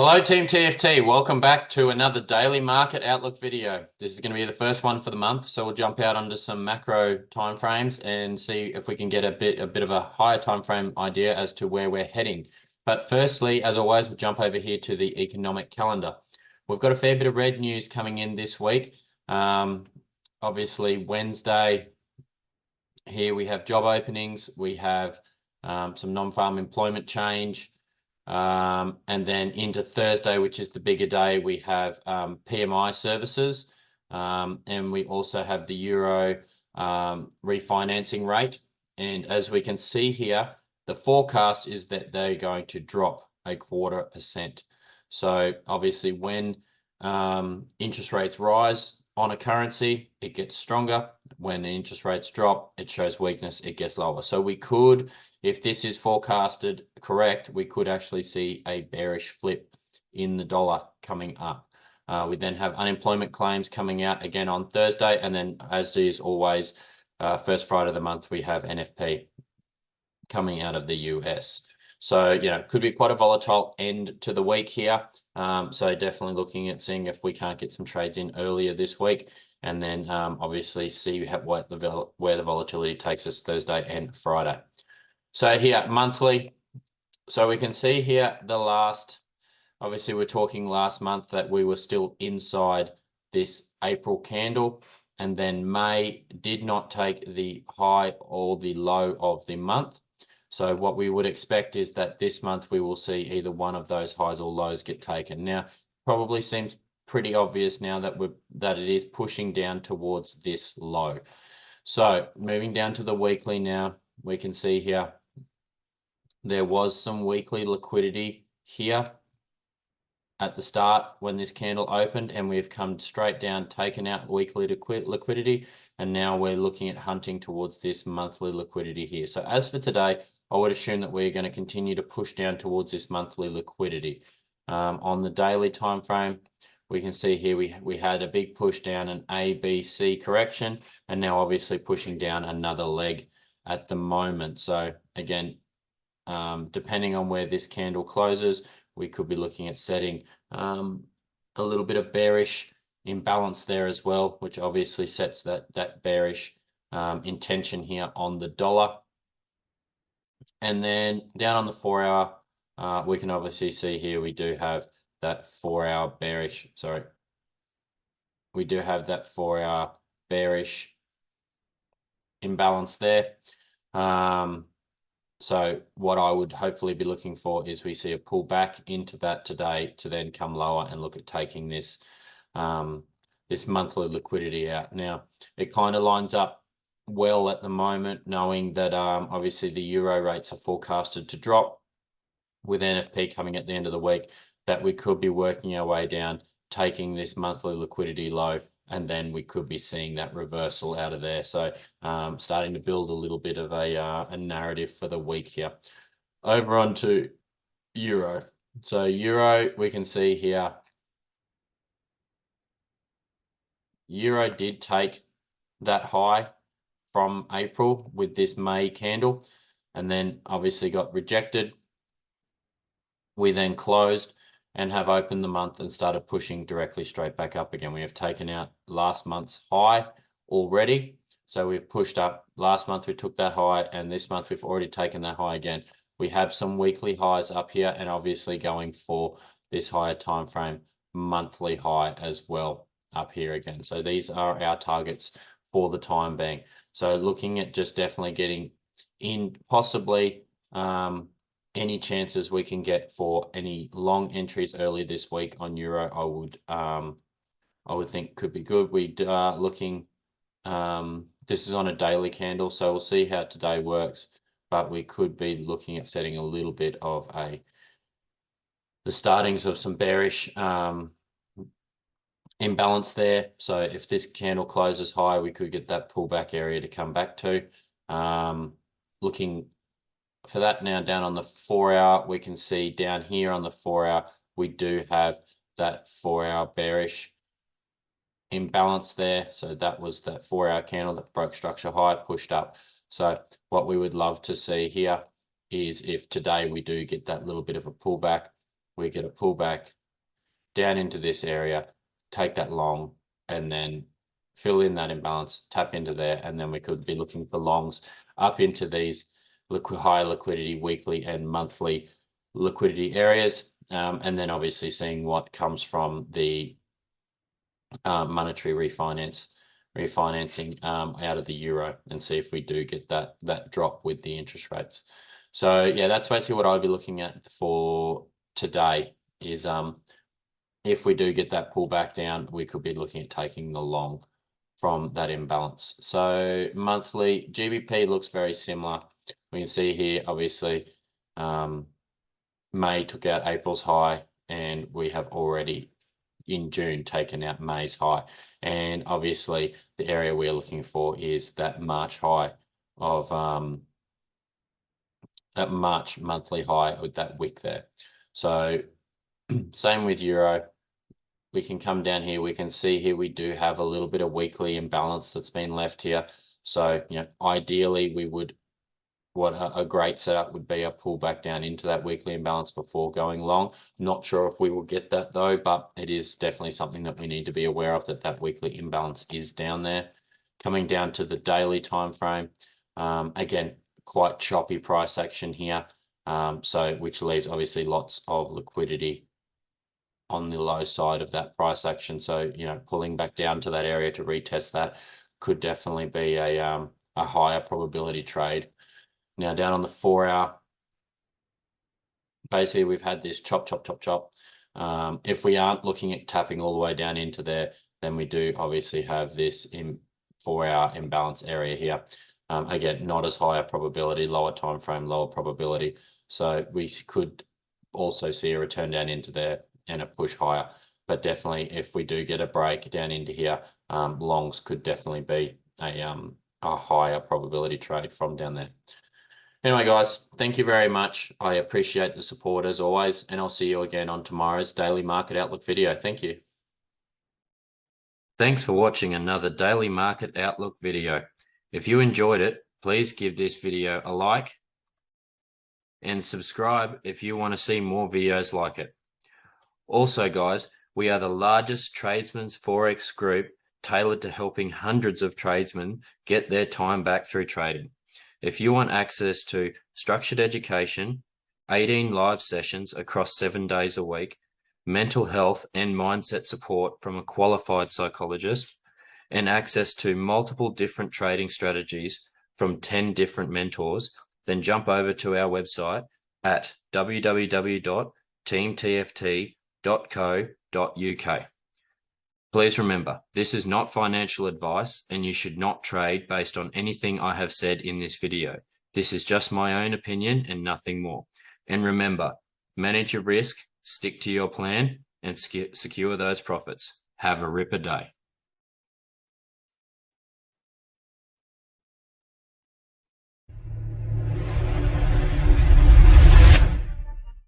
Hello, Team TFT. Welcome back to another daily market outlook video. This is going to be the first one for the month, so we'll jump out onto some macro timeframes and see if we can get a bit of a higher timeframe idea as to where we're heading. But firstly, as always, we'll jump over here to the economic calendar. We've got a fair bit of red news coming in this week. Obviously, Wednesday, here we have job openings, we have some non-farm employment change. And then into Thursday, which is the bigger day, we have PMI services, and we also have the euro refinancing rate. And as we can see here, the forecast is that they're going to drop 0.25%. So obviously when interest rates rise on a currency, it gets stronger. When the interest rates drop, it shows weakness, it gets lower. So we could, if this is forecasted correct, we could actually see a bearish flip in the dollar coming up. We then have unemployment claims coming out again on Thursday. And then, as is always, first Friday of the month, we have NFP coming out of the US. So, it could be quite a volatile end to the week here. So definitely looking at seeing if we can't get some trades in earlier this week. And then obviously see where the volatility takes us Thursday and Friday. So here, monthly. So we can see here obviously we're talking last month that we were still inside this April candle. And then May did not take the high or the low of the month. So what we would expect is that this month we will see either one of those highs or lows get taken. Now, probably seems pretty obvious now that it is pushing down towards this low. So moving down to the weekly now, we can see here there was some weekly liquidity here at the start when this candle opened, and we've come straight down, taken out weekly liquidity, and now we're looking at hunting towards this monthly liquidity here. So as for today, I would assume that we're going to continue to push down towards this monthly liquidity. On the daily time frame, we can see here we had a big push down, an A, B, C correction, and now obviously pushing down another leg at the moment. So again, depending on where this candle closes, we could be looking at setting a little bit of bearish imbalance there as well, which obviously sets that bearish intention here on the dollar. And then down on the 4 hour, we can obviously see here we do have that 4 hour bearish, we do have that 4 hour bearish imbalance there. So what I would hopefully be looking for is we see a pullback into that today to then come lower and look at taking this this monthly liquidity out. Now, it kind of lines up well at the moment, knowing that obviously the euro rates are forecasted to drop with NFP coming at the end of the week, that we could be working our way down, taking this monthly liquidity low, and then we could be seeing that reversal out of there. So starting to build a little bit of a narrative for the week here. Over onto euro. So euro, we can see here, euro did take that high from April with this May candle, and then obviously got rejected. We then closed and have opened the month and started pushing directly straight back up again. We have taken out last month's high already. So we've pushed up. Last month we took that high, and this month we've already taken that high again. We have some weekly highs up here, and obviously going for this higher time frame monthly high as well up here again. So these are our targets for the time being. So looking at just definitely getting in, possibly any chances we can get for any long entries early this week on euro, I would think could be good. We are looking, this is on a daily candle, so we'll see how today works, but we could be looking at setting a little bit of the startings of some bearish imbalance there. So if this candle closes high, we could get that pullback area to come back to. Looking for that now down on the 4 hour, we can see down here on the 4 hour, we do have that 4 hour bearish imbalance there. So that was that 4 hour candle that broke structure high, pushed up. So what we would love to see here is if today we do get that little bit of a pullback, we get a pullback down into this area, take that long, and then fill in that imbalance, tap into there, and then we could be looking for longs up into these high liquidity weekly and monthly liquidity areas, and then obviously seeing what comes from the monetary refinancing out of the euro, and see if we do get that drop with the interest rates. So yeah, that's basically what I'd be looking at for today. Is if we do get that pullback down, we could be looking at taking the long from that imbalance. So monthly GBP looks very similar. We can see here, obviously, May took out April's high, and we have already in June taken out May's high. And obviously the area we're looking for is that March high of that March monthly high with that wick there. So same with euro. We can come down here. We can see here we do have a little bit of weekly imbalance that's been left here. So, ideally we would, what a great setup would be a pullback down into that weekly imbalance before going long. Not sure if we will get that though, but it is definitely something that we need to be aware of, that weekly imbalance is down there. Coming down to the daily time frame, again, quite choppy price action here. So which leaves obviously lots of liquidity on the low side of that price action. So, pulling back down to that area to retest that could definitely be a higher probability trade. Now down on the 4-hour, basically we've had this chop. If we aren't looking at tapping all the way down into there, then we do obviously have this 4-hour imbalance area here. Again, not as high a probability, lower time frame, lower probability. So we could also see a return down into there and a push higher. But definitely, if we do get a break down into here, longs could definitely be a higher probability trade from down there. Anyway, guys, thank you very much. I appreciate the support as always, and I'll see you again on tomorrow's Daily Market Outlook video. Thank you. Thanks for watching another Daily Market Outlook video. If you enjoyed it, please give this video a like and subscribe if you want to see more videos like it. Also, guys, we are the largest Tradesmen Forex group tailored to helping hundreds of tradesmen get their time back through trading. If you want access to structured education, 18 live sessions across 7 days a week, mental health and mindset support from a qualified psychologist, and access to multiple different trading strategies from 10 different mentors, then jump over to our website at www.teamtft.co.uk. Please remember, this is not financial advice, and you should not trade based on anything I have said in this video. This is just my own opinion and nothing more. And remember, manage your risk, stick to your plan, and secure those profits. Have a ripper day.